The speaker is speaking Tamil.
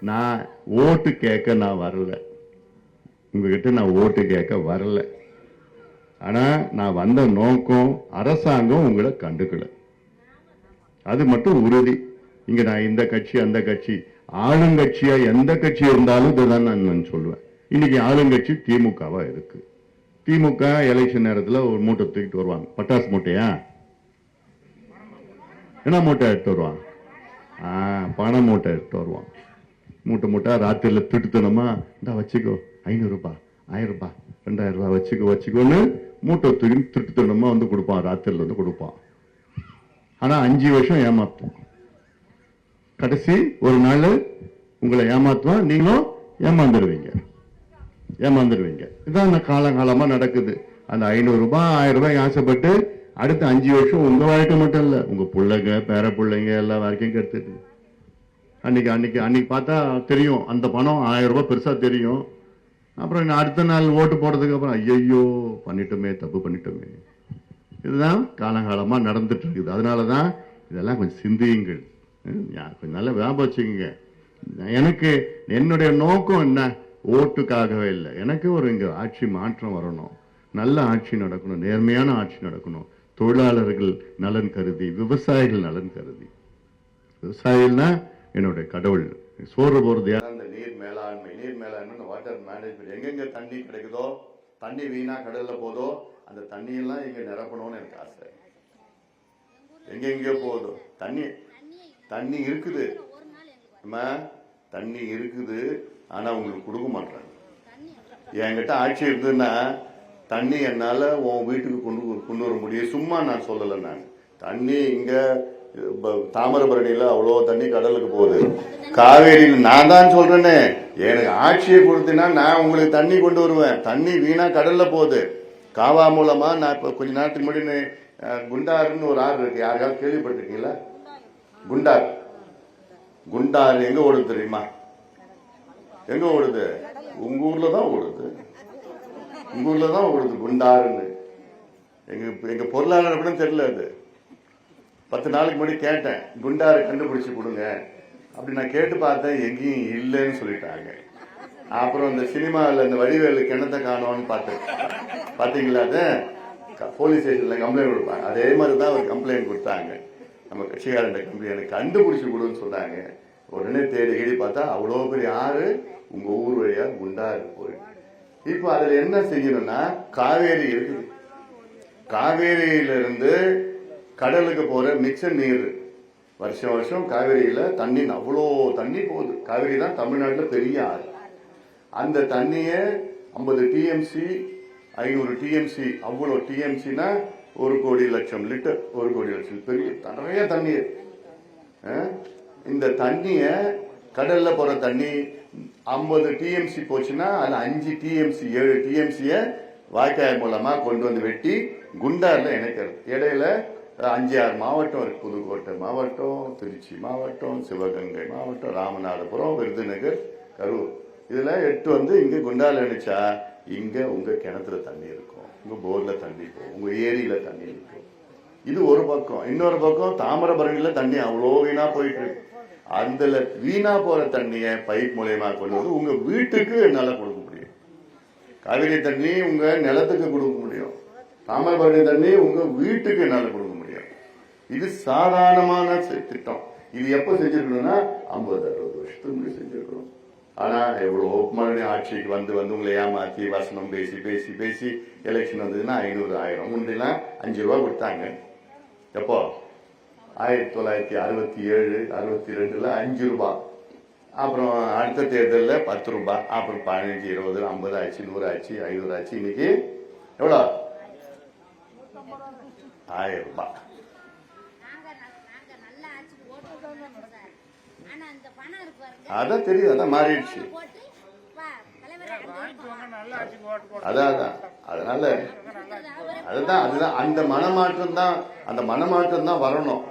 நான் ஓட்டு கேட்க நான் வரல, உங்ககிட்ட நான் ஓட்டு கேட்க வரல. ஆனா நான் வந்த நோக்கம் அரசாங்கம் உங்களை கண்டுக்கல, அது மட்டும் உறுதி. இங்க நான் இந்த கட்சி அந்த கட்சி, ஆளுங்கட்சியா எந்த கட்சி இருந்தாலும் இதுதான் நான் சொல்லுவேன். இன்னைக்கு ஆளுங்கட்சி திமுகவா இருக்கு. திமுக எலெக்ஷன் நேரத்தில் ஒரு மூட்டை தூக்கிட்டு வருவாங்க. பட்டாசு மூட்டையா, என்ன மூட்டை எடுத்து வருவான்? பண மூட்டை எடுத்து வருவான். மூட்டை மூட்டை ராத்திரில திட்டுத்தனமா, இந்த வச்சுக்கோ 500 ரூபாய் 1000 ரூபாய் 2000 ரூபாய் வச்சுக்கோன்னு மூட்டை தூக்கி திட்டுத்தனமா வந்து கொடுப்பான். ராத்திரில வந்து கொடுப்பான். ஆனா 5 வருஷம் ஏமாத்தும். கடைசி ஒரு நாள் உங்களை ஏமாத்துவான், நீங்களும் ஏமாந்துருவீங்க. இதுதான் காலங்காலமா நடக்குது. அந்த 500 ரூபாய் 1000 ரூபாய் ஆசைப்பட்டு அடுத்த 5 வருஷம் உங்க வாழ்க்கை மட்டும் இல்ல, உங்க பிள்ளைங்க பேர பிள்ளைங்க எல்லா வாழ்க்கையும் கெடுத்துட்டு. அன்னைக்கு பார்த்தா தெரியும், அந்த பணம் 1000 ரூபாய் பெருசா தெரியும். அப்புறம் அடுத்த நாள் ஓட்டு போடுறதுக்கு அப்புறம் ஐயோ பண்ணிட்டோமே, தப்பு பண்ணிட்டோமே. இதுதான் காலங்காலமா நடந்துட்டு இருக்குது. அதனாலதான் இதெல்லாம் கொஞ்சம் சிந்தியுங்கள், கொஞ்சம் நல்லா ஞாபகம் வச்சுக்கோங்க. எனக்கு என்னுடைய நோக்கம் என்ன, ஓட்டுக்காகவே இல்லை. எனக்கு ஒரு இங்க ஆட்சி மாற்றம் வரணும், நல்ல ஆட்சி நடக்கணும், நேர்மையான ஆட்சி நடக்கணும், தொழிலாளர்கள் நலன் கருதி, விவசாயிகள் நலன் கருதி. விவசாயிகள்னா என்னுடைய கடவுள். சோறு போறது அந்த நீர் மேலாண்மை, வாட்டர் மேனேஜ்மெண்ட். எங்கெங்க தண்ணி கிடைக்குதோ, தண்ணி வீணா கடல்ல போதோ, அந்த தண்ணியெல்லாம் இங்க நிரப்பணும்னு எனக்கு ஆசை. எங்கெங்க போதோ தண்ணி இருக்குது, தண்ணி இருக்குது, ஆனா உங்களுக்கு கொடுக்க மாட்டாங்க. என்கிட்ட ஆட்சி இருக்குதுன்னா தண்ணி என்னால உன் வீட்டுக்கு கொண்டு வர முடியும். சும்மா நான் சொல்லல. நான் தண்ணி இங்க தாமிரபரணியில அவ்வளோ தண்ணி கடலுக்கு போகுது, காவேரியில் நான் தான் சொல்றேனே. எனக்கு ஆட்சியை கொடுத்தீங்கன்னா நான் உங்களுக்கு தண்ணி கொண்டு வருவேன். தண்ணி வீணா கடல்ல போகுது. காவா மூலமா நான் இப்ப கொஞ்ச நேரத்துக்கு முன்னாடி குண்டாறுன்னு ஒரு ஆறு இருக்கு, யாருக்காவது கேள்விப்பட்டிருக்கீங்களா? குண்டாறு எங்க ஓடுது தெரியுமா? எங்க ஓடுது? உங்க ஊர்ல தான் ஓடுது. குண்டாறுன்னு. எங்க பொருளாளர் கூட தெரியல. அது 10 நாளைக்கு முன்னாடி கேட்டேன், குண்டாறு கண்டுபிடிச்சு கொடுங்க அப்படி. நான் கேட்டு பார்த்தேன், எங்கேயும் இல்லைன்னு சொல்லிட்டாங்க. அப்புறம் இந்த சினிமாவில் இந்த வடிவேலு கிணத்தை காணோன்னு பாத்தீங்களா? அது போலீஸ் ஸ்டேஷன்ல கம்ப்ளைண்ட் கொடுப்பாங்க. அதே மாதிரிதான் ஒரு கம்ப்ளைண்ட் கொடுத்தாங்க. நம்ம கட்சிக்காரன் கம்ப்ளைண்ட் கண்டுபிடிச்சு கொடுன்னு சொன்னாங்க. உடனே தேடி பார்த்தா அவ்வளோ பெரிய ஆறு உங்க ஊர் வழியா குண்டாறு போய். இப்ப அதுல என்ன செய்யணும்னா, காவேரி இருக்குது, காவேரியிலிருந்து கடலுக்கு போற மிச்ச நீர் வருஷம் காவேரியில தண்ணி அவ்வளோ தண்ணி போகுது. காவேரி தான் தமிழ்நாட்டில் பெரிய ஆறு. அந்த தண்ணிய 50 டிஎம்சி 500 டிஎம்சி, அவ்வளோ டிஎம்சினா 1 கோடி லட்சம் லிட்டர், 1 கோடி லட்சம் பெரிய நிறைய தண்ணி. இந்த தண்ணிய கடல்ல போற தண்ணி 50 டிஎம்சி போச்சுன்னா அதுல 5 டிஎம்சி 7 டிஎம்சிய வாய்க்கால் மூலமா கொண்டு வந்து வெட்டி குண்டாறுல இணைக்கிறது. இடையில 5-6 மாவட்டம் இருக்கு. புதுக்கோட்டை மாவட்டம், திருச்சி மாவட்டம், சிவகங்கை மாவட்டம், ராமநாதபுரம், விருதுநகர், கரூர். இதுல 8 வந்து இங்க குண்டாறுல இணைச்சா இங்க உங்க கிணத்துல தண்ணி இருக்கும், உங்க போர்ல தண்ணி இருக்கும், உங்க ஏரியில தண்ணி இருக்கும். இது ஒரு பக்கம். இன்னொரு பக்கம் தாமிரபரணியில தண்ணி அவ்வளோ வீணா போயிட்டு இருக்கு. அந்த வீணா போற தண்ணிய பைப் மூலியமா கொண்டு வந்து உங்க வீட்டுக்கு என்னால கொடுக்க முடியும். காவிரி தண்ணி உங்க நிலத்துக்கு கொடுக்க முடியும், தாமிரபரணி தண்ணி உங்க வீட்டுக்கு என்னால கொடுக்க முடியும். இது சாதாரணமான திட்டம். இது எப்ப செஞ்சிருக்கணும்னா 50-60 வருஷத்துக்கு முன்னாடி செஞ்சிருக்கணும். ஆனா எவ்வளவு மறுபடியும் ஆட்சிக்கு வந்து உங்களை ஏமாத்தி வசனம் பேசி எலெக்ஷன் வந்ததுன்னா 500-1000. முன்னெல்லாம் 5 ரூபாய் கொடுத்தாங்க. எப்போ 1967 62ல 5 ரூபாய். அப்புறம் அடுத்த தேர்தலில் 10 ரூபாய். அப்புறம் 15, 20, 50 ஆச்சு, 100 ஆச்சு, 500 ஆச்சு. இன்னைக்கு எவ்வளோ? 1000 ரூபாய். அதான் தெரியுது, அதான் மாறிடுச்சு. அதான் அதனால அதுதான் அந்த மனமாற்றம் தான் வரணும்.